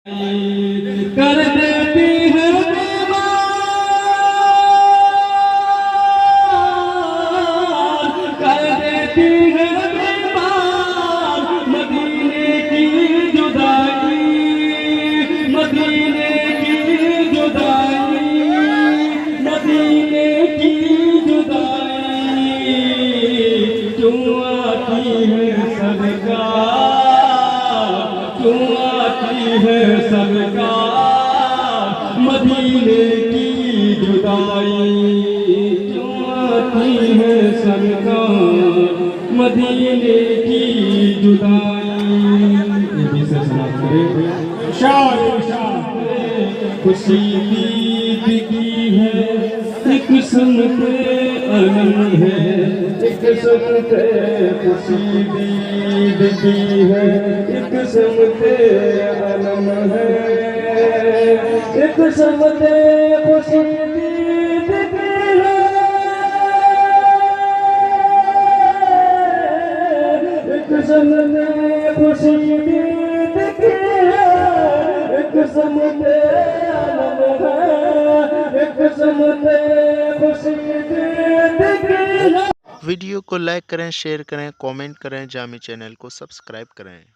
कर देती है बीमार, कर देती है बीमार मदीने की जुदाई, मदीने की जुदाई, मदीने की जुदाई। क्यों आती है सरकार, क्यों आती है सरकार मदीने की जुदाई, क्यों आती है सरकार मदीने की जुदाई। ये भी से सुना करें खुशी ईद की है, एक सुनते अलम है, एक सुनते खुशी ईद की है, एक सुनते अलम है, एक सुनते खुशी ईद की है, एक सुनते खुशी ईद की है, एक सुनते अलम है, एक सुनते खुशी ईद की है। वीडियो को लाइक करें, शेयर करें, कमेंट करें, जामी चैनल को सब्सक्राइब करें।